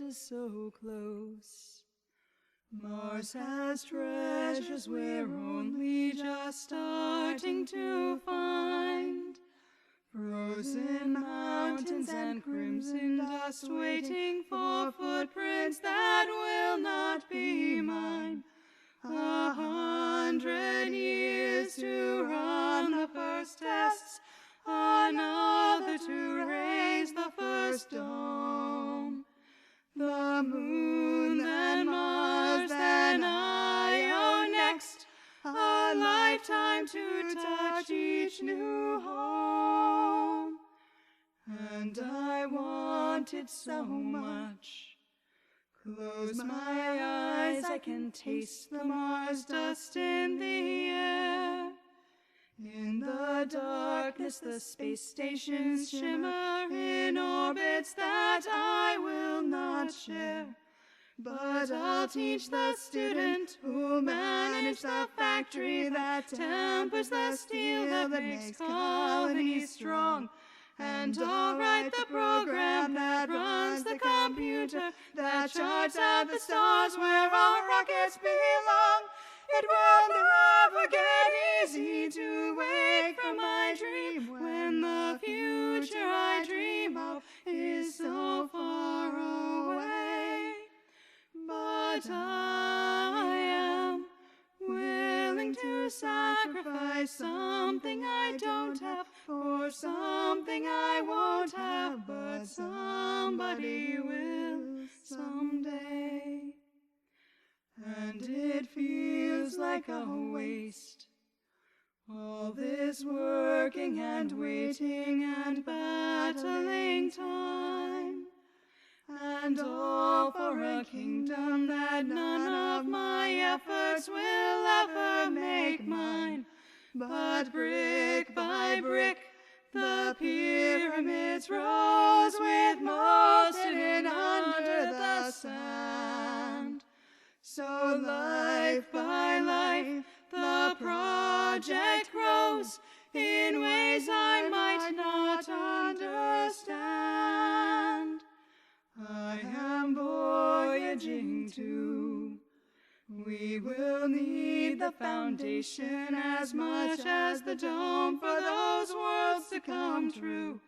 is so close. Mars has treasures we're only just starting to find. Frozen mountains and crimson dust waiting for footprints that will not be mine. 100 years to run the first tests, another to raise the first dome. The moon, then Mars, then Io next, a lifetime to touch each new home. And I wanted so much. Close my eyes, I can taste the Mars dust in the air. In the darkness, the space stations shimmer in orbits that I will not share. But I'll teach the student who'll manage the factory that tempers the steel that makes colonies strong. And I'll write the program that runs the computer that charts out the stars where our rockets belong. It will never get easy to wake from my dream when the future I dream of is so far away. But I am willing to sacrifice something I don't have for something I won't have, but somebody will someday. And it feels like a waste, all this working and waiting and battling time, and all for a kingdom that none of my efforts will ever make mine. But brick by brick, the pyramids rose with most hidden under the sand. So life by life, the project grows in ways I might not understand. I am voyaging too. We will need the foundation as much as the dome for those worlds to come true.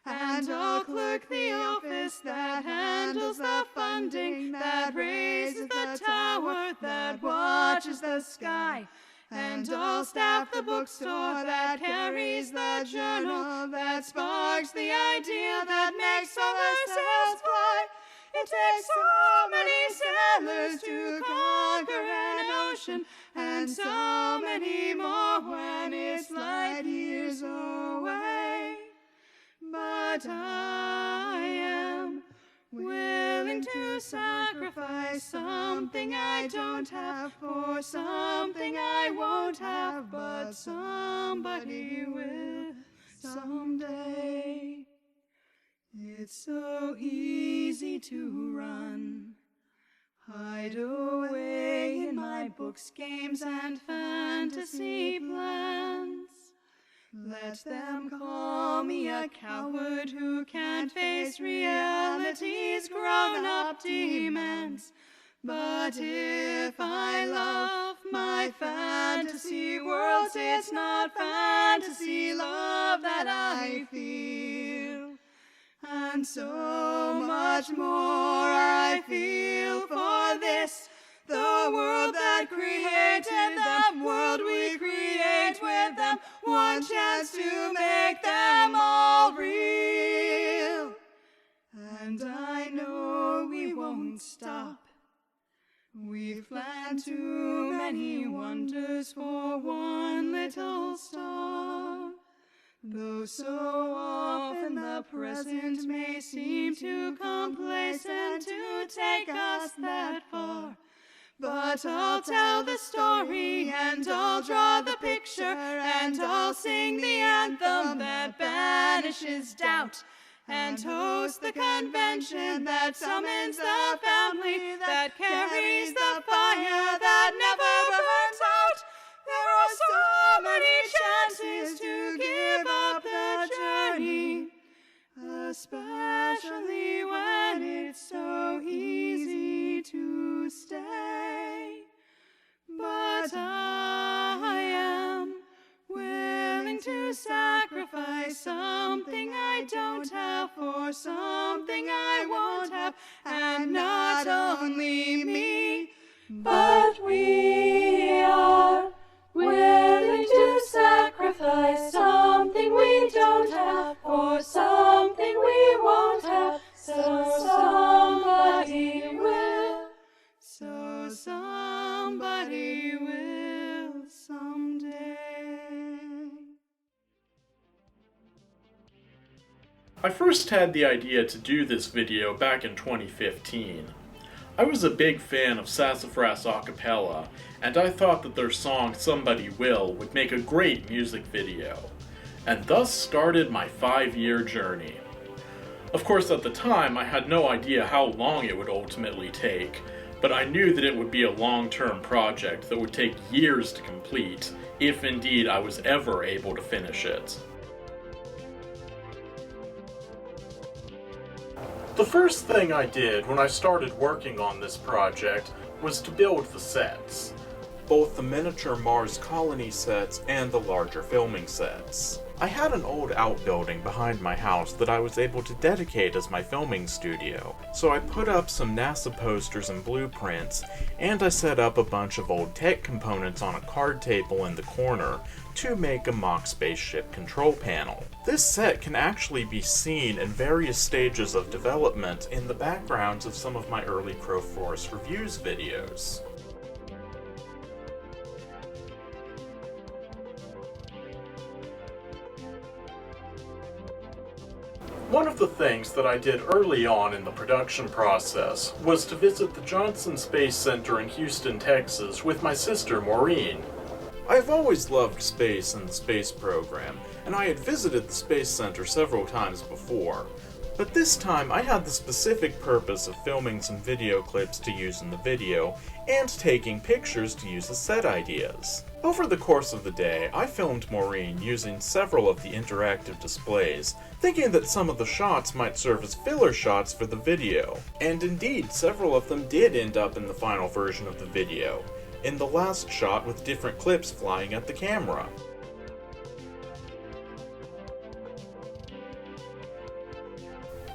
And I'll clerk the office that handles the funding, that raises the tower, that watches the sky. And I'll staff the bookstore that carries the journal, that sparks the idea that makes solar sails fly. It takes so many sailors to conquer an ocean, and so many more when it's light years away. But I am willing to sacrifice something I don't have for something I won't have, but somebody will someday. It's so easy to run, hide away in my books, games, and fantasy plans. Let them call me a coward who can't face reality's grown-up demands. But if I love my fantasy worlds, it's not fantasy love that I feel. And so much more I feel for this, the world that created them, world we create with them, one chance to make them all real. And I know we won't stop. We've planned too many wonders for one little star. Though so often the present may seem too complacent to take us that far. But I'll tell the story, and I'll draw the picture, and I'll sing the anthem that banishes doubt, and host the convention that summons the family, that carries the fire that never burns out. There are so many chances to give up the journey, especially when it's so easy. for something I won't have, and not only me, but we are willing to sacrifice something we don't have for something we won't have, so somebody will someday. I first had the idea to do this video back in 2015. I was a big fan of Sassafras a cappella, and I thought that their song Somebody Will would make a great music video, and thus started my 5-year journey. Of course, at the time, I had no idea how long it would ultimately take, but I knew that it would be a long-term project that would take years to complete, if indeed I was ever able to finish it. The first thing I did when I started working on this project was to build the sets. Both the miniature Mars colony sets and the larger filming sets. I had an old outbuilding behind my house that I was able to dedicate as my filming studio, so I put up some NASA posters and blueprints, and I set up a bunch of old tech components on a card table in the corner to make a mock spaceship control panel. This set can actually be seen in various stages of development in the backgrounds of some of my early Crowforest reviews videos. One of the things that I did early on in the production process was to visit the Johnson Space Center in Houston, Texas with my sister Maureen. I've always loved space and the space program, and I had visited the Space Center several times before, but this time I had the specific purpose of filming some video clips to use in the video, and taking pictures to use as set ideas. Over the course of the day, I filmed Maureen using several of the interactive displays, thinking that some of the shots might serve as filler shots for the video, and indeed several of them did end up in the final version of the video, in the last shot with different clips flying at the camera.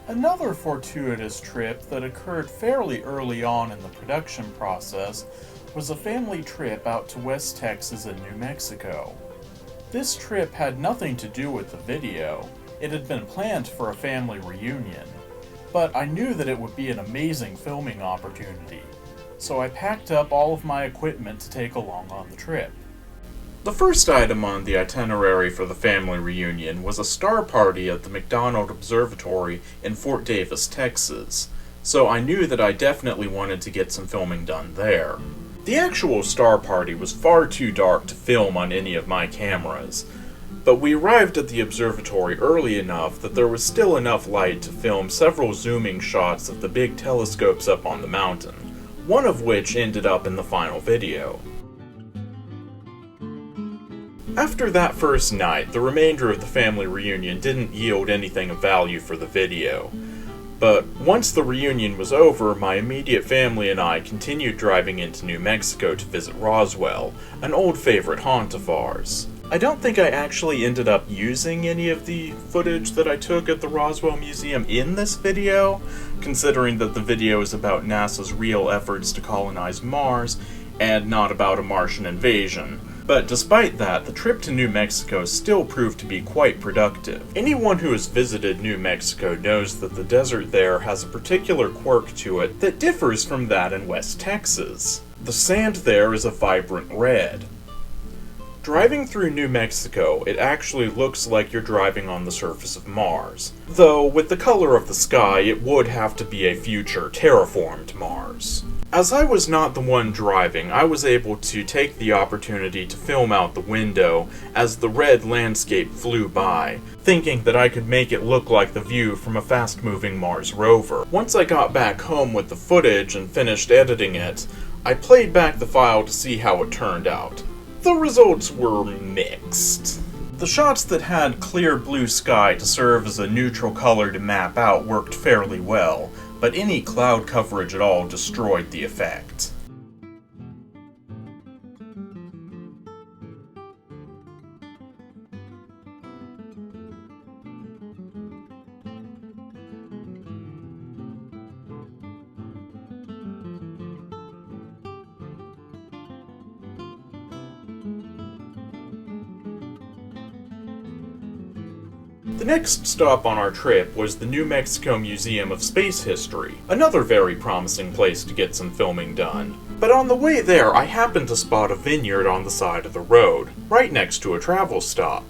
Another fortuitous trip that occurred fairly early on in the production process was a family trip out to West Texas and New Mexico. This trip had nothing to do with the video. It had been planned for a family reunion, but I knew that it would be an amazing filming opportunity, so I packed up all of my equipment to take along on the trip. The first item on the itinerary for the family reunion was a star party at the McDonald Observatory in Fort Davis, Texas, so I knew that I definitely wanted to get some filming done there. The actual star party was far too dark to film on any of my cameras, but we arrived at the observatory early enough that there was still enough light to film several zooming shots of the big telescopes up on the mountain, one of which ended up in the final video. After that first night, the remainder of the family reunion didn't yield anything of value for the video. But once the reunion was over, my immediate family and I continued driving into New Mexico to visit Roswell, an old favorite haunt of ours. I don't think I actually ended up using any of the footage that I took at the Roswell Museum in this video, considering that the video is about NASA's real efforts to colonize Mars, and not about a Martian invasion. But despite that, the trip to New Mexico still proved to be quite productive. Anyone who has visited New Mexico knows that the desert there has a particular quirk to it that differs from that in West Texas. The sand there is a vibrant red. Driving through New Mexico, it actually looks like you're driving on the surface of Mars. Though, with the color of the sky, it would have to be a future terraformed Mars. As I was not the one driving, I was able to take the opportunity to film out the window as the red landscape flew by, thinking that I could make it look like the view from a fast-moving Mars rover. Once I got back home with the footage and finished editing it, I played back the file to see how it turned out. The results were mixed. The shots that had clear blue sky to serve as a neutral color to map out worked fairly well, but any cloud coverage at all destroyed the effect. The next stop on our trip was the New Mexico Museum of Space History, another very promising place to get some filming done. But on the way there, I happened to spot a vineyard on the side of the road, right next to a travel stop.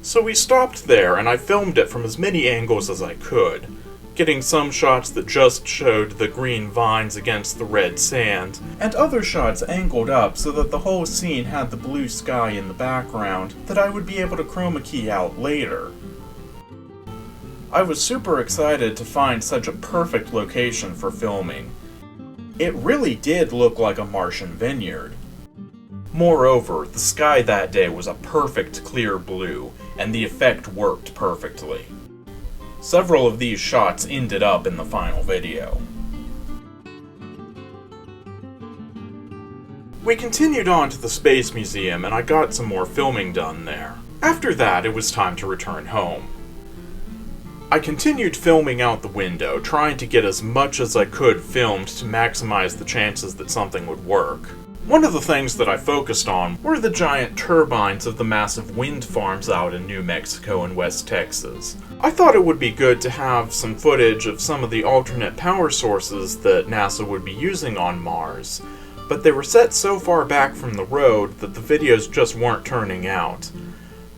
So we stopped there, and I filmed it from as many angles as I could, getting some shots that just showed the green vines against the red sand, and other shots angled up so that the whole scene had the blue sky in the background that I would be able to chroma key out later. I was super excited to find such a perfect location for filming. It really did look like a Martian vineyard. Moreover, the sky that day was a perfect clear blue, and the effect worked perfectly. Several of these shots ended up in the final video. We continued on to the Space Museum, and I got some more filming done there. After that, it was time to return home. I continued filming out the window, trying to get as much as I could filmed to maximize the chances that something would work. One of the things that I focused on were the giant turbines of the massive wind farms out in New Mexico and West Texas. I thought it would be good to have some footage of some of the alternate power sources that NASA would be using on Mars, but they were set so far back from the road that the videos just weren't turning out.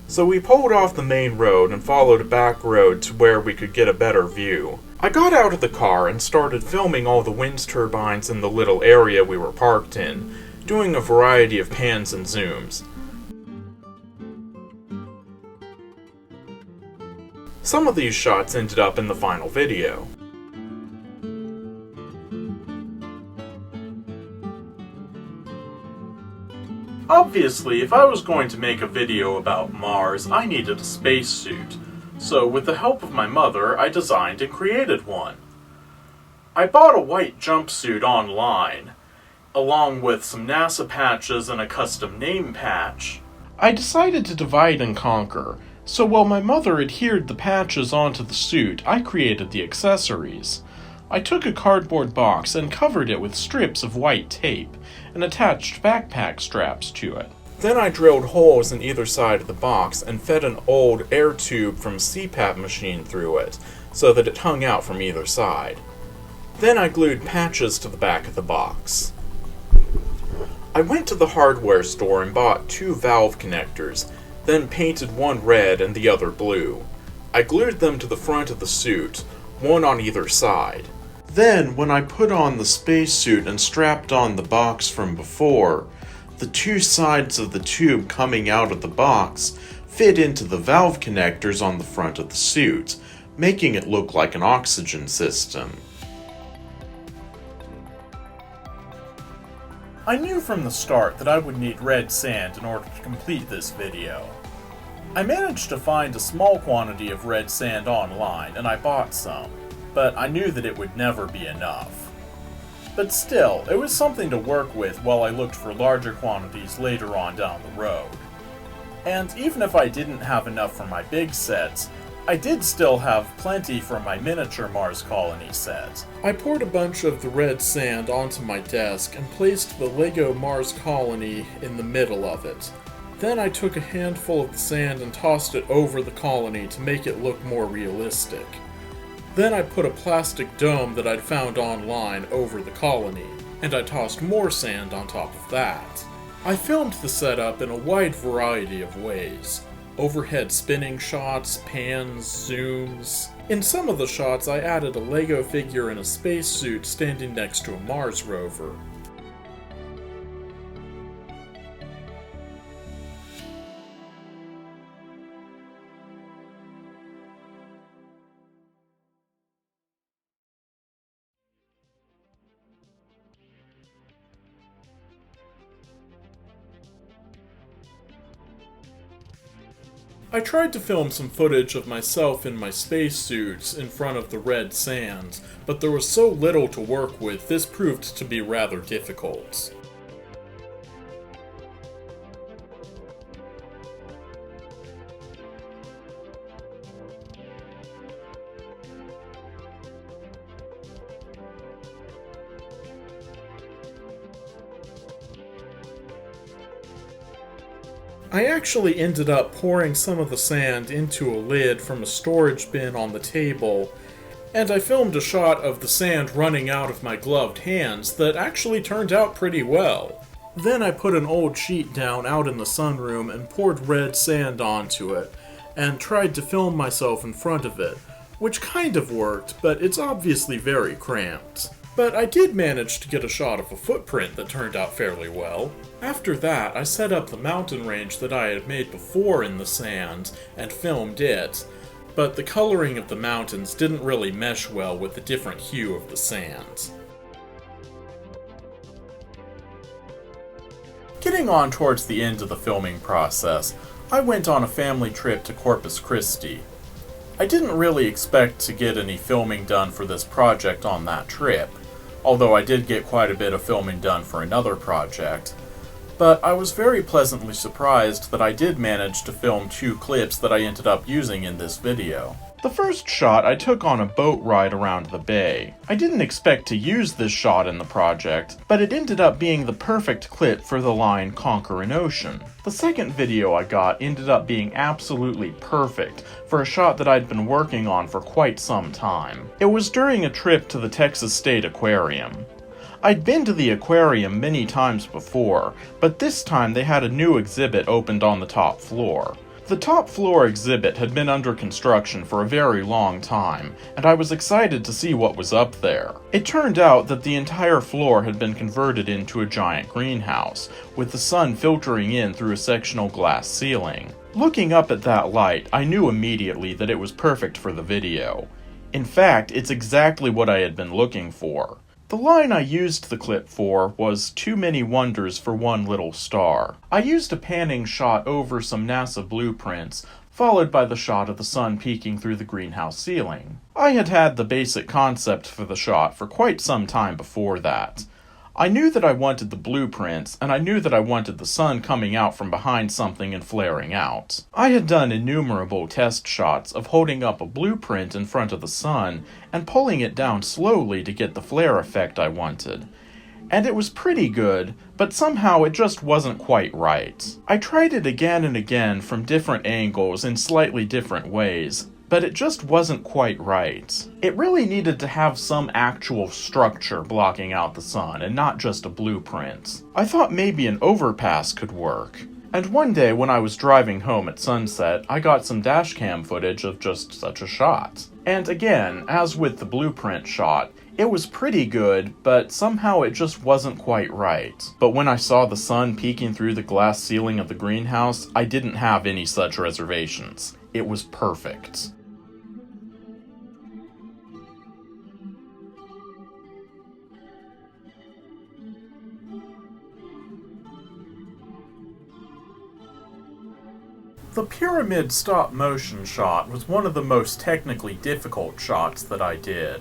So we pulled off the main road and followed a back road to where we could get a better view. I got out of the car and started filming all the wind turbines in the little area we were parked in, doing a variety of pans and zooms. Some of these shots ended up in the final video. Obviously, if I was going to make a video about Mars, I needed a spacesuit. So with the help of my mother, I designed and created one. I bought a white jumpsuit online, along with some NASA patches and a custom name patch. I decided to divide and conquer, so while my mother adhered the patches onto the suit, I created the accessories. I took a cardboard box and covered it with strips of white tape, and attached backpack straps to it. Then I drilled holes in either side of the box and fed an old air tube from a CPAP machine through it, so that it hung out from either side. Then I glued patches to the back of the box. I went to the hardware store and bought 2 valve connectors, then painted one red and the other blue. I glued them to the front of the suit, one on either side. Then, when I put on the spacesuit and strapped on the box from before, the 2 sides of the tube coming out of the box fit into the valve connectors on the front of the suit, making it look like an oxygen system. I knew from the start that I would need red sand in order to complete this video. I managed to find a small quantity of red sand online, and I bought some, but I knew that it would never be enough. But still, it was something to work with while I looked for larger quantities later on down the road. And even if I didn't have enough for my big sets, I did still have plenty for my miniature Mars colony set. I poured a bunch of the red sand onto my desk and placed the Lego Mars colony in the middle of it. Then I took a handful of the sand and tossed it over the colony to make it look more realistic. Then I put a plastic dome that I'd found online over the colony, and I tossed more sand on top of that. I filmed the setup in a wide variety of ways. Overhead spinning shots, pans, zooms. In some of the shots I added a Lego figure in a spacesuit standing next to a Mars rover. I tried to film some footage of myself in my spacesuits in front of the red sand, but there was so little to work with, this proved to be rather difficult. I actually ended up pouring some of the sand into a lid from a storage bin on the table, and I filmed a shot of the sand running out of my gloved hands that actually turned out pretty well. Then I put an old sheet down out in the sunroom and poured red sand onto it, and tried to film myself in front of it, which kind of worked, but it's obviously very cramped. But I did manage to get a shot of a footprint that turned out fairly well. After that, I set up the mountain range that I had made before in the sand and filmed it, but the coloring of the mountains didn't really mesh well with the different hue of the sand. Getting on towards the end of the filming process, I went on a family trip to Corpus Christi. I didn't really expect to get any filming done for this project on that trip, although I did get quite a bit of filming done for another project, but I was very pleasantly surprised that I did manage to film 2 clips that I ended up using in this video. The first shot I took on a boat ride around the bay. I didn't expect to use this shot in the project, but it ended up being the perfect clip for the line "Conquer an Ocean." The second video I got ended up being absolutely perfect for a shot that I'd been working on for quite some time. It was during a trip to the Texas State Aquarium. I'd been to the aquarium many times before, but this time they had a new exhibit opened on the top floor. The top floor exhibit had been under construction for a very long time, and I was excited to see what was up there. It turned out that the entire floor had been converted into a giant greenhouse, with the sun filtering in through a sectional glass ceiling. Looking up at that light, I knew immediately that it was perfect for the video. In fact, it's exactly what I had been looking for. The line I used the clip for was "Too many wonders for one little star." I used a panning shot over some NASA blueprints, followed by the shot of the sun peeking through the greenhouse ceiling. I had had the basic concept for the shot for quite some time before that. I knew that I wanted the blueprints, and I knew that I wanted the sun coming out from behind something and flaring out. I had done innumerable test shots of holding up a blueprint in front of the sun and pulling it down slowly to get the flare effect I wanted. And it was pretty good, but somehow it just wasn't quite right. I tried it again and again from different angles in slightly different ways, but it just wasn't quite right. It really needed to have some actual structure blocking out the sun, and not just a blueprint. I thought maybe an overpass could work. And one day when I was driving home at sunset, I got some dashcam footage of just such a shot. And again, as with the blueprint shot, it was pretty good, but somehow it just wasn't quite right. But when I saw the sun peeking through the glass ceiling of the greenhouse, I didn't have any such reservations. It was perfect. The pyramid stop-motion shot was one of the most technically difficult shots that I did.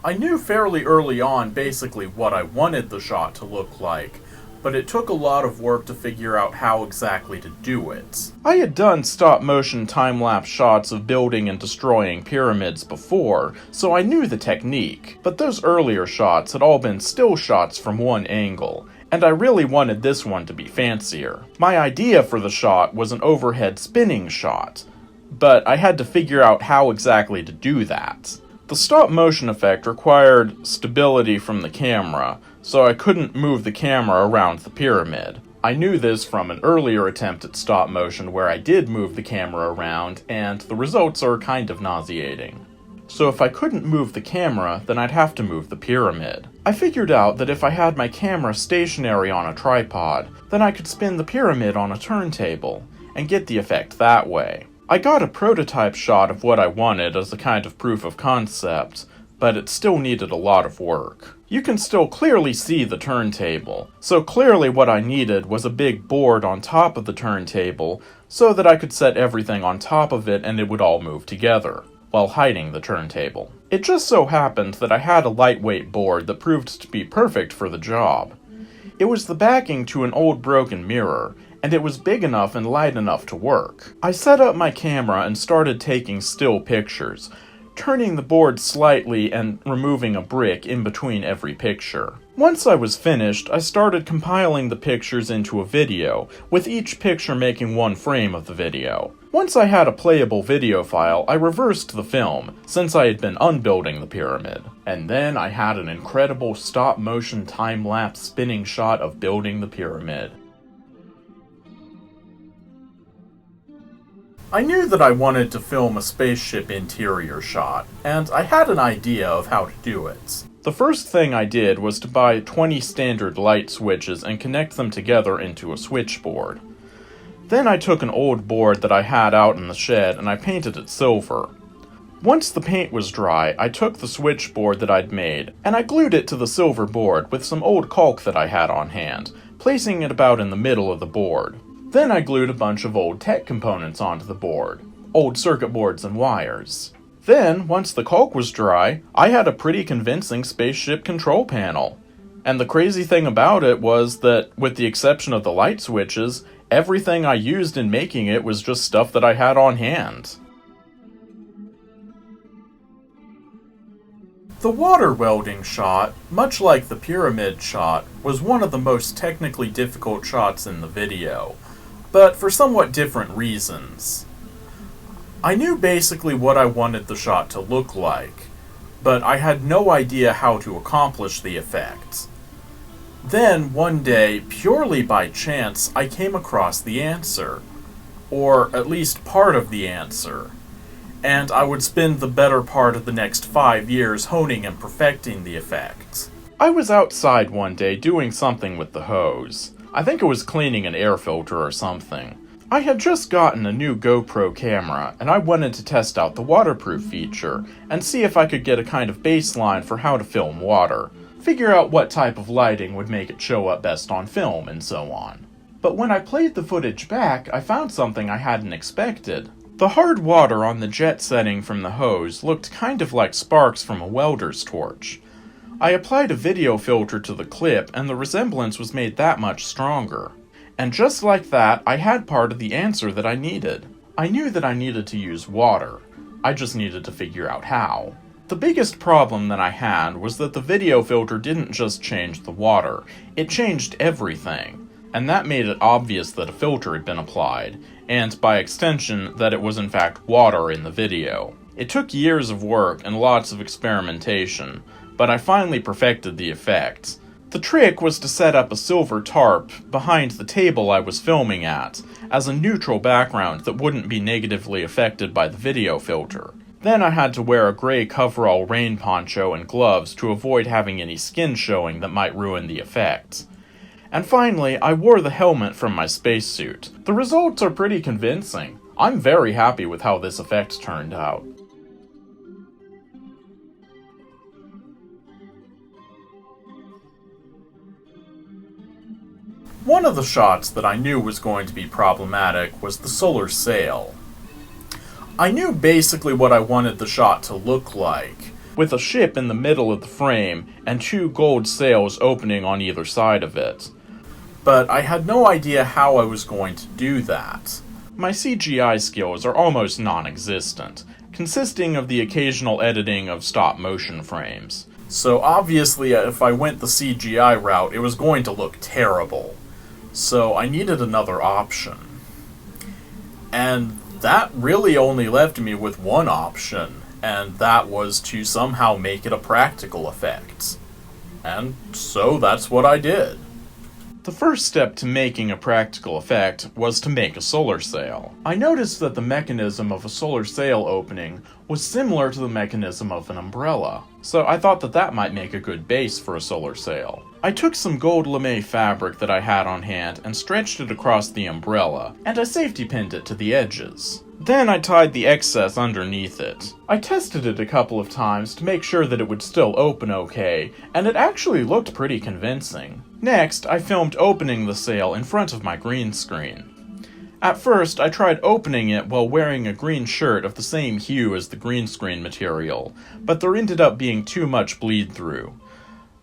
I knew fairly early on basically what I wanted the shot to look like, but it took a lot of work to figure out how exactly to do it. I had done stop-motion time-lapse shots of building and destroying pyramids before, so I knew the technique, but those earlier shots had all been still shots from one angle, and I really wanted this one to be fancier. My idea for the shot was an overhead spinning shot, but I had to figure out how exactly to do that. The stop-motion effect required stability from the camera, so I couldn't move the camera around the pyramid. I knew this from an earlier attempt at stop-motion where I did move the camera around, and the results are kind of nauseating. So if I couldn't move the camera, then I'd have to move the pyramid. I figured out that if I had my camera stationary on a tripod, then I could spin the pyramid on a turntable, and get the effect that way. I got a prototype shot of what I wanted as a kind of proof of concept, but it still needed a lot of work. You can still clearly see the turntable, so clearly what I needed was a big board on top of the turntable so that I could set everything on top of it and it would all move together, while hiding the turntable. It just so happened that I had a lightweight board that proved to be perfect for the job. It was the backing to an old broken mirror, and it was big enough and light enough to work. I set up my camera and started taking still pictures, turning the board slightly and removing a brick in between every picture. Once I was finished, I started compiling the pictures into a video, with each picture making one frame of the video. Once I had a playable video file, I reversed the film, since I had been unbuilding the pyramid. And then I had an incredible stop-motion time-lapse spinning shot of building the pyramid. I knew that I wanted to film a spaceship interior shot, and I had an idea of how to do it. The first thing I did was to buy 20 standard light switches and connect them together into a switchboard. Then I took an old board that I had out in the shed and I painted it silver. Once the paint was dry, I took the switchboard that I'd made and I glued it to the silver board with some old caulk that I had on hand, placing it about in the middle of the board. Then I glued a bunch of old tech components onto the board, old circuit boards and wires. Then, once the caulk was dry, I had a pretty convincing spaceship control panel. And the crazy thing about it was that, with the exception of the light switches, everything I used in making it was just stuff that I had on hand. The water welding shot, much like the pyramid shot, was one of the most technically difficult shots in the video, but for somewhat different reasons. I knew basically what I wanted the shot to look like, but I had no idea how to accomplish the effect. Then, one day, purely by chance, I came across the answer, or at least part of the answer, and I would spend the better part of the next 5 years honing and perfecting the effect. I was outside one day doing something with the hose. I think it was cleaning an air filter or something. I had just gotten a new GoPro camera, and I wanted to test out the waterproof feature, and see if I could get a kind of baseline for how to film water, figure out what type of lighting would make it show up best on film, and so on. But when I played the footage back, I found something I hadn't expected. The hard water on the jet setting from the hose looked kind of like sparks from a welder's torch. I applied a video filter to the clip, and the resemblance was made that much stronger. And just like that, I had part of the answer that I needed. I knew that I needed to use water. I just needed to figure out how. The biggest problem that I had was that the video filter didn't just change the water, it changed everything. And that made it obvious that a filter had been applied, and by extension, that it was in fact water in the video. It took years of work and lots of experimentation, but I finally perfected the effect. The trick was to set up a silver tarp behind the table I was filming at, as a neutral background that wouldn't be negatively affected by the video filter. Then I had to wear a gray coverall rain poncho and gloves to avoid having any skin showing that might ruin the effect. And finally, I wore the helmet from my spacesuit. The results are pretty convincing. I'm very happy with how this effect turned out. One of the shots that I knew was going to be problematic was the solar sail. I knew basically what I wanted the shot to look like, with a ship in the middle of the frame and 2 gold sails opening on either side of it. But I had no idea how I was going to do that. My CGI skills are almost non-existent, consisting of the occasional editing of stop-motion frames. So obviously if I went the CGI route, it was going to look terrible. So I needed another option. And that really only left me with one option, and that was to somehow make it a practical effect. And so that's what I did. The first step to making a practical effect was to make a solar sail. I noticed that the mechanism of a solar sail opening was similar to the mechanism of an umbrella, so I thought that that might make a good base for a solar sail. I took some gold lame fabric that I had on hand and stretched it across the umbrella, and I safety pinned it to the edges. Then I tied the excess underneath it. I tested it a couple of times to make sure that it would still open okay, and it actually looked pretty convincing. Next, I filmed opening the sail in front of my green screen. At first, I tried opening it while wearing a green shirt of the same hue as the green screen material, but there ended up being too much bleed through.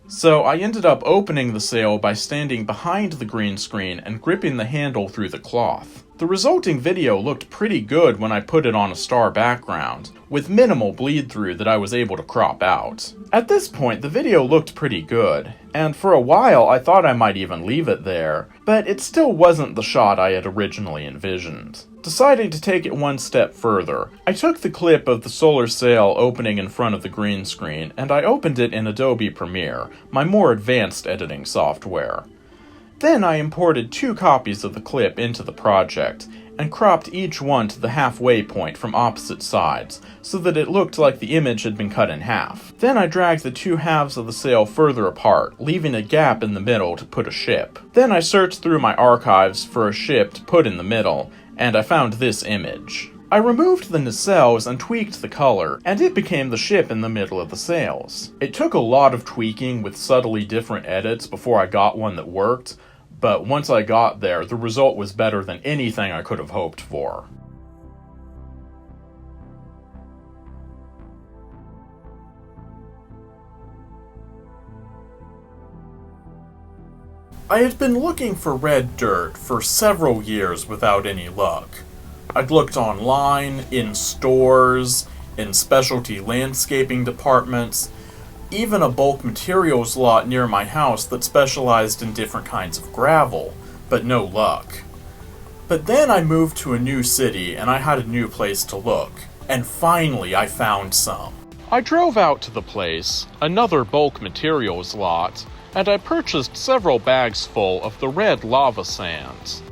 So I ended up opening the sail by standing behind the green screen and gripping the handle through the cloth. The The resulting video looked pretty good when I put it on a star background, with minimal bleed through that I was able to crop out. At this point, the video looked pretty good, and for a while I thought I might even leave it there, but it still wasn't the shot I had originally envisioned. Deciding to take it one step further, I took the clip of the solar sail opening in front of the green screen, and I opened it in Adobe Premiere, my more advanced editing software. Then I imported 2 copies of the clip into the project, and cropped each one to the halfway point from opposite sides, so that it looked like the image had been cut in half. Then I dragged the 2 halves of the sail further apart, leaving a gap in the middle to put a ship. Then I searched through my archives for a ship to put in the middle, and I found this image. I removed the nacelles and tweaked the color, and it became the ship in the middle of the sails. It took a lot of tweaking with subtly different edits before I got one that worked, but once I got there, the result was better than anything I could have hoped for. I had been looking for red dirt for several years without any luck. I'd looked online, in stores, in specialty landscaping departments, even a bulk materials lot near my house that specialized in different kinds of gravel, but no luck. But then I moved to a new city and I had a new place to look, and finally I found some. I drove out to the place, another bulk materials lot, and I purchased several bags full of the red lava sands.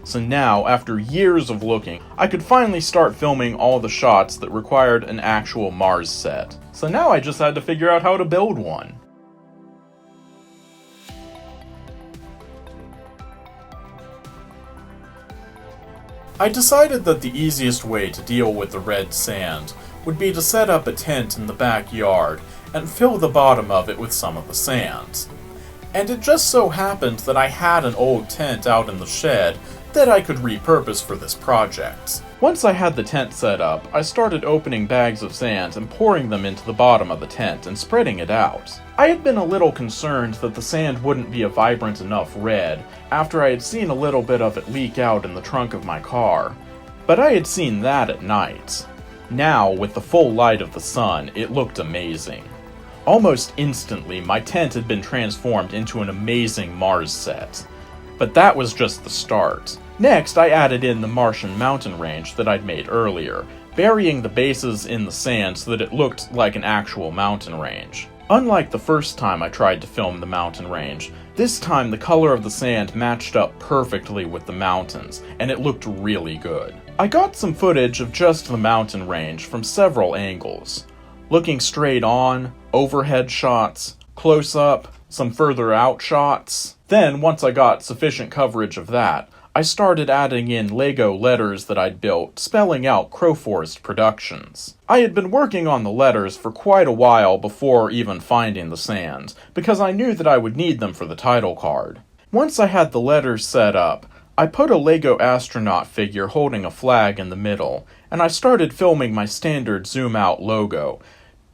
So now, after years of looking, I could finally start filming all the shots that required an actual Mars set. So now I just had to figure out how to build one. I decided that the easiest way to deal with the red sand would be to set up a tent in the backyard and fill the bottom of it with some of the sand. And it just so happened that I had an old tent out in the shed that I could repurpose for this project. Once I had the tent set up, I started opening bags of sand and pouring them into the bottom of the tent and spreading it out. I had been a little concerned that the sand wouldn't be a vibrant enough red after I had seen a little bit of it leak out in the trunk of my car, but I had seen that at night. Now, with the full light of the sun, it looked amazing. Almost instantly, my tent had been transformed into an amazing Mars set. But that was just the start. Next, I added in the Martian mountain range that I'd made earlier, burying the bases in the sand so that it looked like an actual mountain range. Unlike the first time I tried to film the mountain range, this time the color of the sand matched up perfectly with the mountains, and it looked really good. I got some footage of just the mountain range from several angles. Looking straight on, overhead shots, close up, some further out shots. Then, once I got sufficient coverage of that, I started adding in Lego letters that I'd built, spelling out Crowforest Productions. I had been working on the letters for quite a while before even finding the sand, because I knew that I would need them for the title card. Once I had the letters set up, I put a Lego astronaut figure holding a flag in the middle, and I started filming my standard zoom-out logo,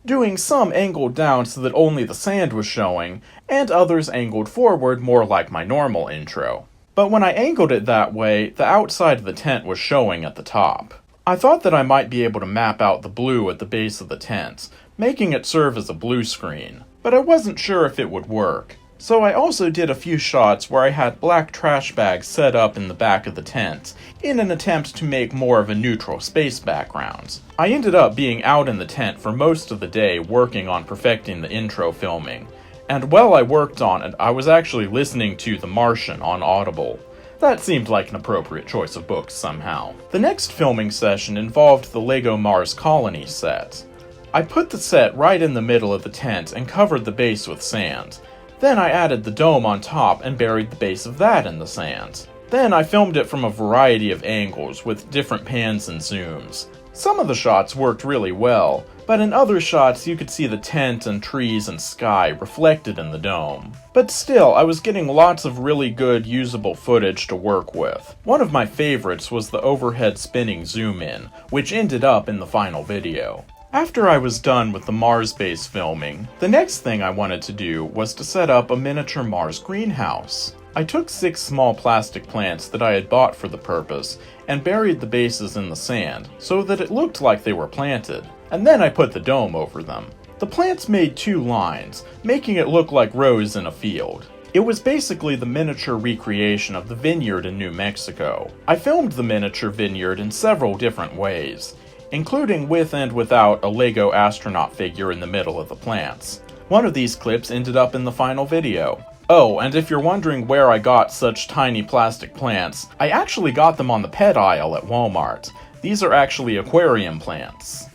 doing some angled down so that only the sand was showing, and others angled forward more like my normal intro. But when I angled it that way, the outside of the tent was showing at the top. I thought that I might be able to map out the blue at the base of the tent, making it serve as a blue screen, but I wasn't sure if it would work. So I also did a few shots where I had black trash bags set up in the back of the tent, in an attempt to make more of a neutral space background. I ended up being out in the tent for most of the day working on perfecting the intro filming, and while I worked on it, I was actually listening to The Martian on Audible. That seemed like an appropriate choice of books somehow. The next filming session involved the LEGO Mars Colony set. I put the set right in the middle of the tent and covered the base with sand. Then I added the dome on top and buried the base of that in the sand. Then I filmed it from a variety of angles with different pans and zooms. Some of the shots worked really well, but in other shots you could see the tent and trees and sky reflected in the dome. But still, I was getting lots of really good usable footage to work with. One of my favorites was the overhead spinning zoom in, which ended up in the final video. After I was done with the Mars base filming, the next thing I wanted to do was to set up a miniature Mars greenhouse. I took 6 small plastic plants that I had bought for the purpose and buried the bases in the sand so that it looked like they were planted, and then I put the dome over them. The plants made 2 lines, making it look like rows in a field. It was basically the miniature recreation of the vineyard in New Mexico. I filmed the miniature vineyard in several different ways, including with and without a Lego astronaut figure in the middle of the plants. One of these clips ended up in the final video. Oh, and if you're wondering where I got such tiny plastic plants, I actually got them on the pet aisle at Walmart. These are actually aquarium plants.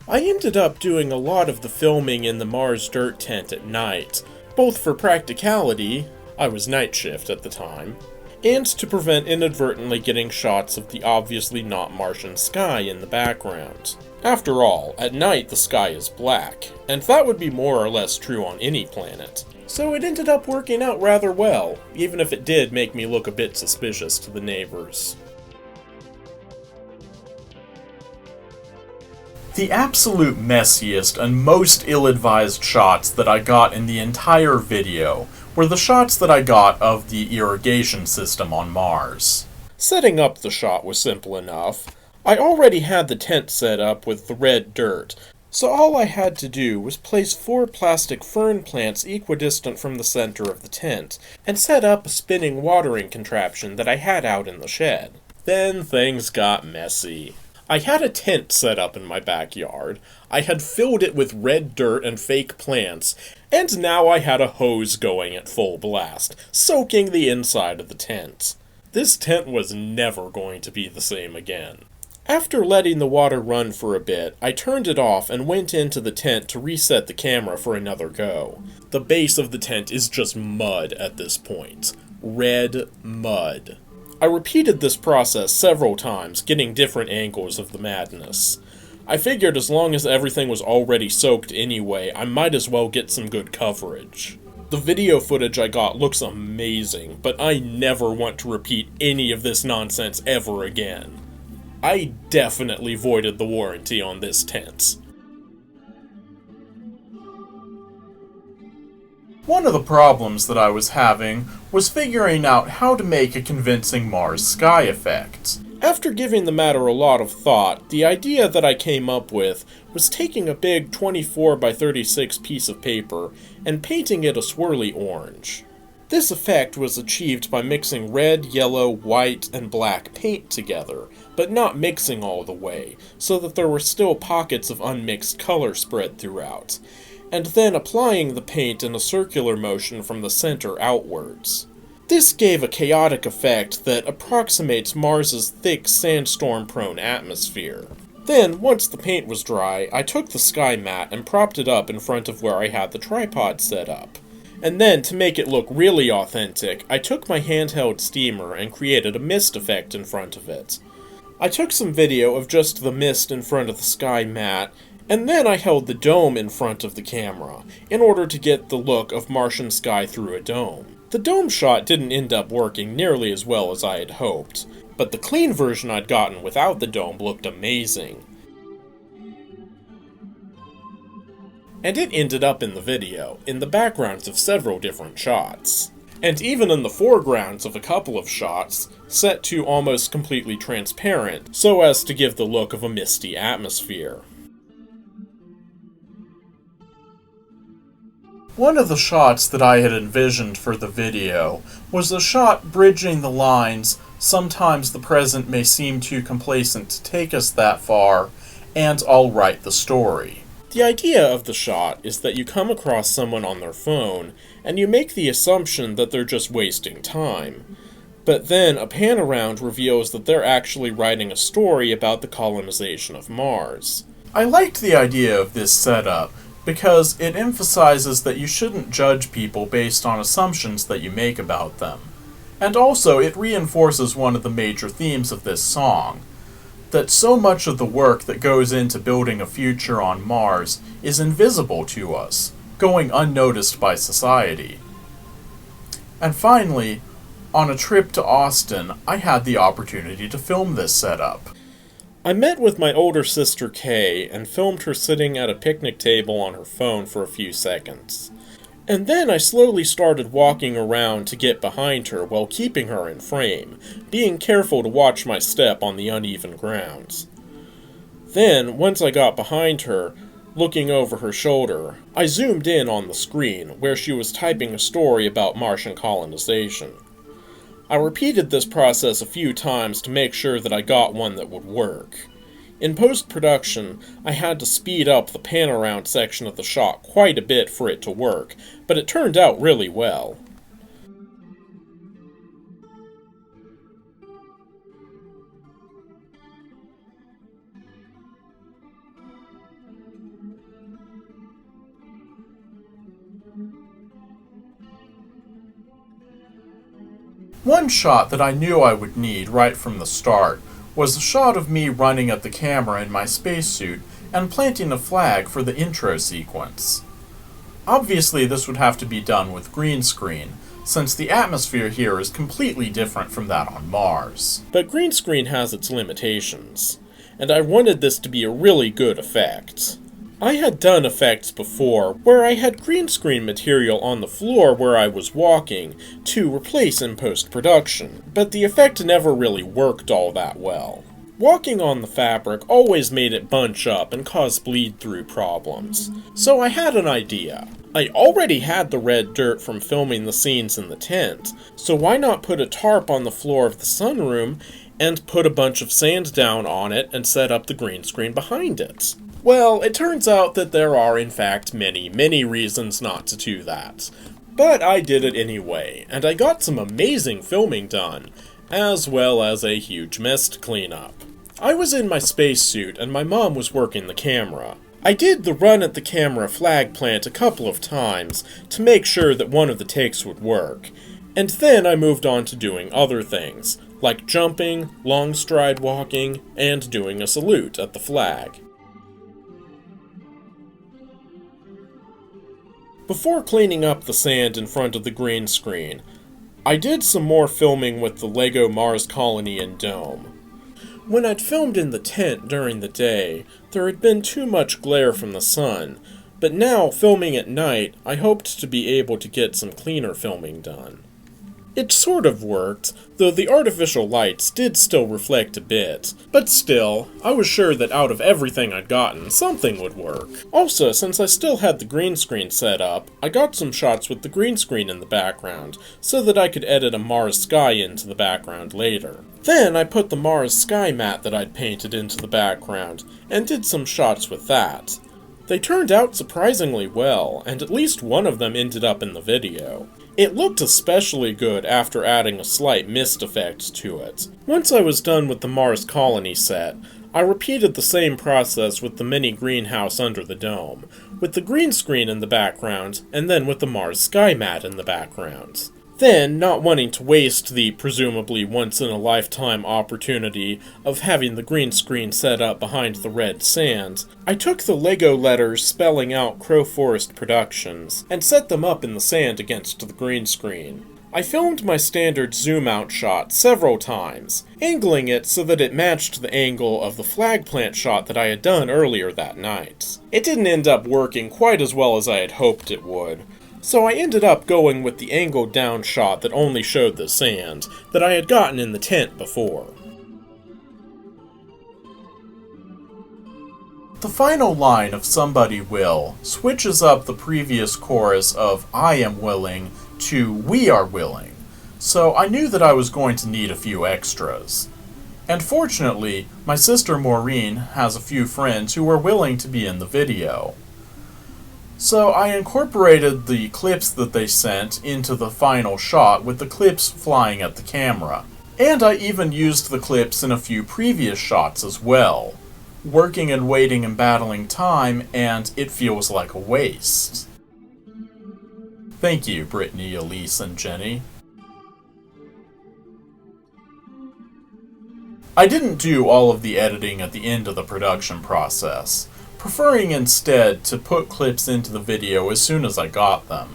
I ended up doing a lot of the filming in the Mars dirt tent at night, both for practicality, I was night shift at the time, and to prevent inadvertently getting shots of the obviously not Martian sky in the background. After all, at night the sky is black, and that would be more or less true on any planet. So it ended up working out rather well, even if it did make me look a bit suspicious to the neighbors. The absolute messiest and most ill-advised shots that I got in the entire video were the shots that I got of the irrigation system on Mars. Setting up the shot was simple enough. I already had the tent set up with the red dirt, so all I had to do was place 4 plastic fern plants equidistant from the center of the tent, and set up a spinning watering contraption that I had out in the shed. Then things got messy. I had a tent set up in my backyard, I had filled it with red dirt and fake plants, and now I had a hose going at full blast, soaking the inside of the tent. This tent was never going to be the same again. After letting the water run for a bit, I turned it off and went into the tent to reset the camera for another go. The base of the tent is just mud at this point. Red mud. I repeated this process several times, getting different angles of the madness. I figured as long as everything was already soaked anyway, I might as well get some good coverage. The video footage I got looks amazing, but I never want to repeat any of this nonsense ever again. I definitely voided the warranty on this tent. One of the problems that I was having was figuring out how to make a convincing Mars sky effect. After giving the matter a lot of thought, the idea that I came up with was taking a big 24 by 36 piece of paper and painting it a swirly orange. This effect was achieved by mixing red, yellow, white, and black paint together, but not mixing all the way, so that there were still pockets of unmixed color spread throughout, and then applying the paint in a circular motion from the center outwards. This gave a chaotic effect that approximates Mars's thick, sandstorm-prone atmosphere. Then, once the paint was dry, I took the sky mat and propped it up in front of where I had the tripod set up. And then, to make it look really authentic, I took my handheld steamer and created a mist effect in front of it. I took some video of just the mist in front of the sky mat, and then I held the dome in front of the camera, in order to get the look of Martian sky through a dome. The dome shot didn't end up working nearly as well as I had hoped, but the clean version I'd gotten without the dome looked amazing. And it ended up in the video, in the backgrounds of several different shots. And even in the foregrounds of a couple of shots, set to almost completely transparent, so as to give the look of a misty atmosphere. One of the shots that I had envisioned for the video was a shot bridging the lines, "Sometimes the present may seem too complacent to take us that far," and "I'll write the story." The idea of the shot is that you come across someone on their phone, and you make the assumption that they're just wasting time. But then a pan around reveals that they're actually writing a story about the colonization of Mars. I liked the idea of this setup, because it emphasizes that you shouldn't judge people based on assumptions that you make about them. And also, it reinforces one of the major themes of this song, that so much of the work that goes into building a future on Mars is invisible to us, going unnoticed by society. And finally, on a trip to Austin, I had the opportunity to film this setup. I met with my older sister Kay and filmed her sitting at a picnic table on her phone for a few seconds. And then I slowly started walking around to get behind her while keeping her in frame, being careful to watch my step on the uneven grounds. Then, once I got behind her, looking over her shoulder, I zoomed in on the screen where she was typing a story about Martian colonization. I repeated this process a few times to make sure that I got one that would work. In post-production, I had to speed up the pan-around section of the shot quite a bit for it to work, but it turned out really well. One shot that I knew I would need right from the start was a shot of me running at the camera in my spacesuit and planting a flag for the intro sequence. Obviously this would have to be done with green screen, since the atmosphere here is completely different from that on Mars. But green screen has its limitations, and I wanted this to be a really good effect. I had done effects before where I had green screen material on the floor where I was walking to replace in post-production, but the effect never really worked all that well. Walking on the fabric always made it bunch up and cause bleed-through problems. So I had an idea. I already had the red dirt from filming the scenes in the tent, so why not put a tarp on the floor of the sunroom and put a bunch of sand down on it and set up the green screen behind it? Well, it turns out that there are in fact many reasons not to do that. But I did it anyway, and I got some amazing filming done, as well as a huge mess to clean up. I was in my spacesuit and my mom was working the camera. I did the run at the camera flag plant a couple of times to make sure that one of the takes would work, and then I moved on to doing other things, like jumping, long stride walking, and doing a salute at the flag. Before cleaning up the sand in front of the green screen, I did some more filming with the LEGO Mars colony and dome. When I'd filmed in the tent during the day, there had been too much glare from the sun, but now, filming at night, I hoped to be able to get some cleaner filming done. It sort of worked, though the artificial lights did still reflect a bit, but still, I was sure that out of everything I'd gotten, something would work. Also, since I still had the green screen set up, I got some shots with the green screen in the background, so that I could edit a Mars sky into the background later. Then I put the Mars sky mat that I'd painted into the background, and did some shots with that. They turned out surprisingly well, and at least one of them ended up in the video. It looked especially good after adding a slight mist effect to it. Once I was done with the Mars colony set, I repeated the same process with the mini greenhouse under the dome, with the green screen in the background, and then with the Mars sky mat in the background. Then, not wanting to waste the presumably once-in-a-lifetime opportunity of having the green screen set up behind the red sand, I took the LEGO letters spelling out Crowforest Productions and set them up in the sand against the green screen. I filmed my standard zoom-out shot several times, angling it so that it matched the angle of the flag plant shot that I had done earlier that night. It didn't end up working quite as well as I had hoped it would, so I ended up going with the angled down shot that only showed the sand, that I had gotten in the tent before. The final line of Somebody Will switches up the previous chorus of I am willing to we are willing, so I knew that I was going to need a few extras. And fortunately, my sister Maureen has a few friends who were willing to be in the video. So I incorporated the clips that they sent into the final shot with the clips flying at the camera. And I even used the clips in a few previous shots as well. Working and waiting and battling time, and it feels like a waste. Thank you, Brittany, Elise, and Jenny. I didn't do all of the editing at the end of the production process, preferring instead to put clips into the video as soon as I got them.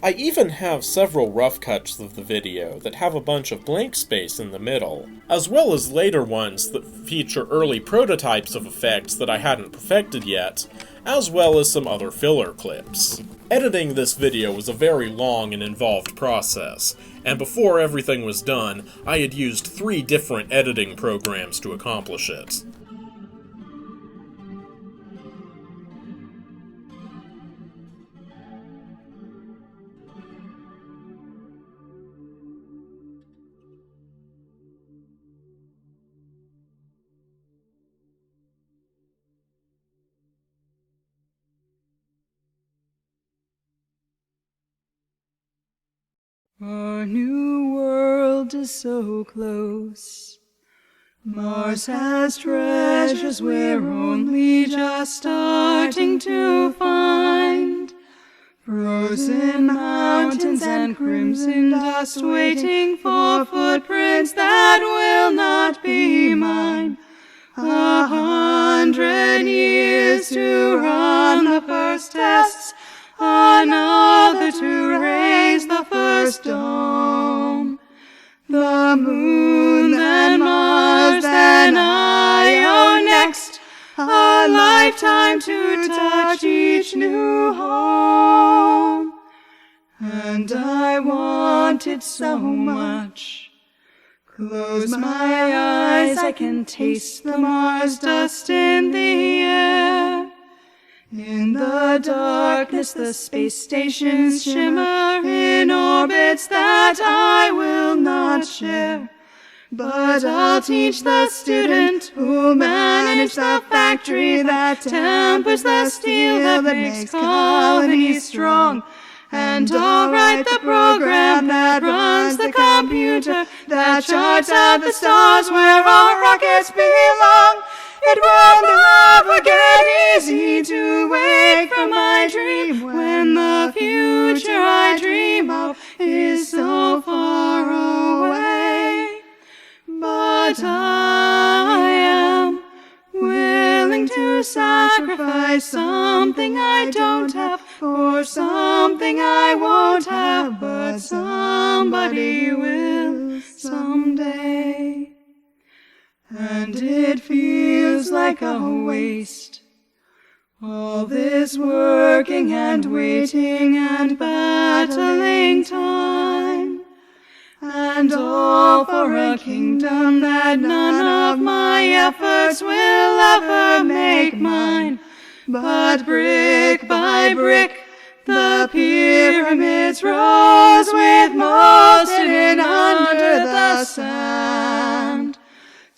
I even have several rough cuts of the video that have a bunch of blank space in the middle, as well as later ones that feature early prototypes of effects that I hadn't perfected yet, as well as some other filler clips. Editing this video was a very long and involved process, and before everything was done, I had used 3 different editing programs to accomplish it. Our new world is so close. Mars has treasures we're only just starting to find. Frozen mountains and crimson dust waiting for footprints that will not be mine. 100 years to run the first tests, another to raise the first dome. The moon, then Mars, then Io next. A lifetime to touch each new home. And I want it so much. Close my eyes, I can taste the Mars dust in the air. In the darkness, the space stations shimmer in orbits that I will not share. But I'll teach the student who'll manage the factory that tempers the steel that makes colonies strong. And I'll write the program that runs the computer that charts out the stars where our rockets belong. It will never get easy to wake from my dream when the future I dream of is so far away. But I am willing to sacrifice something I don't have for something I won't have, but somebody will someday. And it feels like a waste, all this working and waiting and battling time, and all for a kingdom that none of my efforts will ever make mine. But brick by brick, the pyramids rose with most hidden under the sand.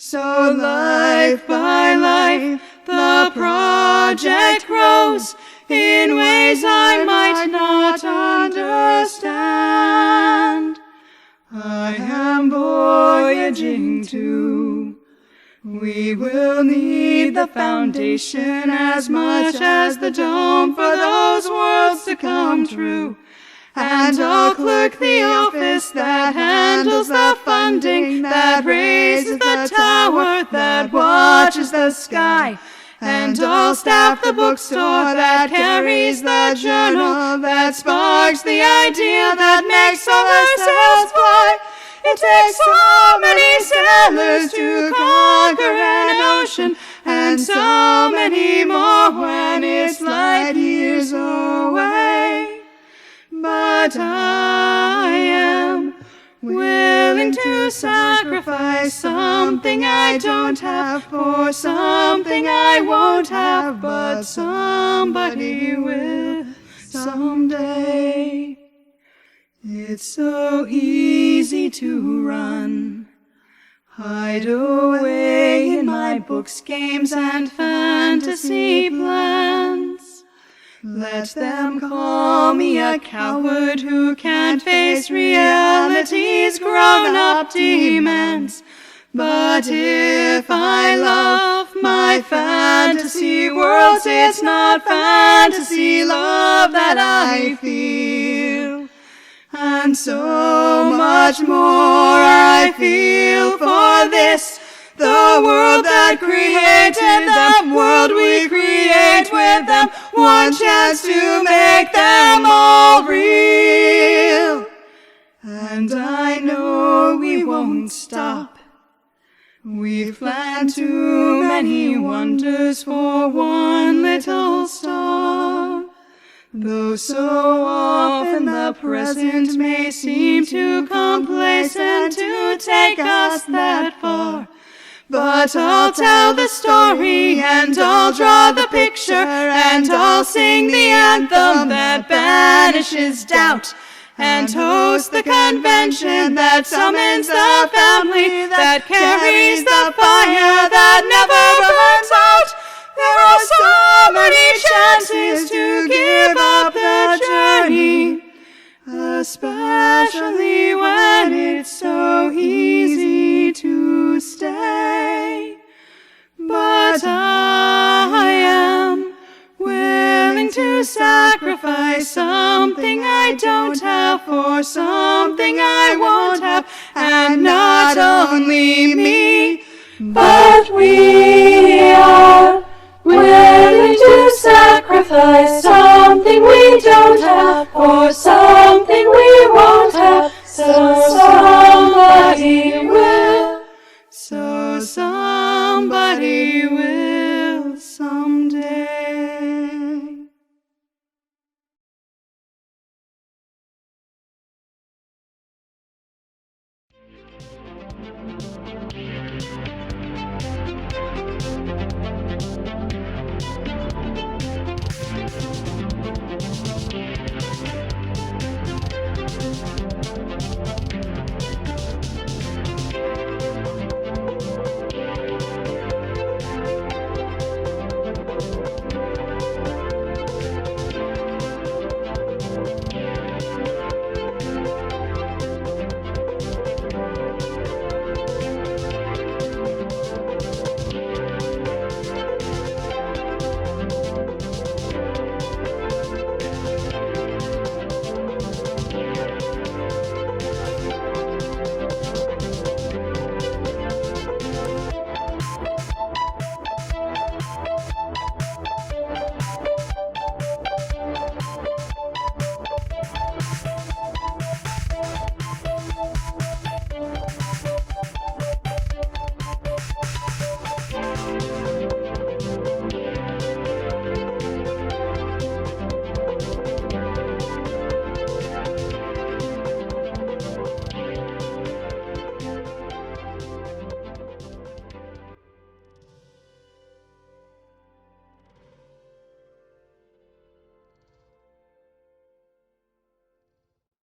So life by life, the project grows in ways I might not understand. I am voyaging too. We will need the foundation as much as the dome for those worlds to come true. And I'll clerk the office that handles the funding, that raises the tower, that watches the sky. And I'll staff the bookstore that carries the journal, that sparks the idea that makes solar cells fly. It takes so many sailors to conquer an ocean, and so many more when it's light years away. But I am willing to sacrifice something I don't have for something I won't have, but somebody will someday. It's so easy to run, hide away in my books, games, and fantasy plans. Let them call me a coward who can't face reality's grown-up demands. But if I love my fantasy worlds, it's not fantasy love that I feel. And so much more I feel for this, the world that created them, world we create with them. one chance to make them all real. And I know we won't stop. We've planned too many wonders for one little star. Though so often the present may seem too complacent to take us that far. But I'll tell the story, and I'll draw the picture, and I'll sing the anthem that banishes doubt, and host the convention that summons the family, that carries the fire that never burns out. There are so many chances to give up the journey, especially when it's so easy to stay. But I am willing to sacrifice something I don't have for something I won't have, and not only me, but we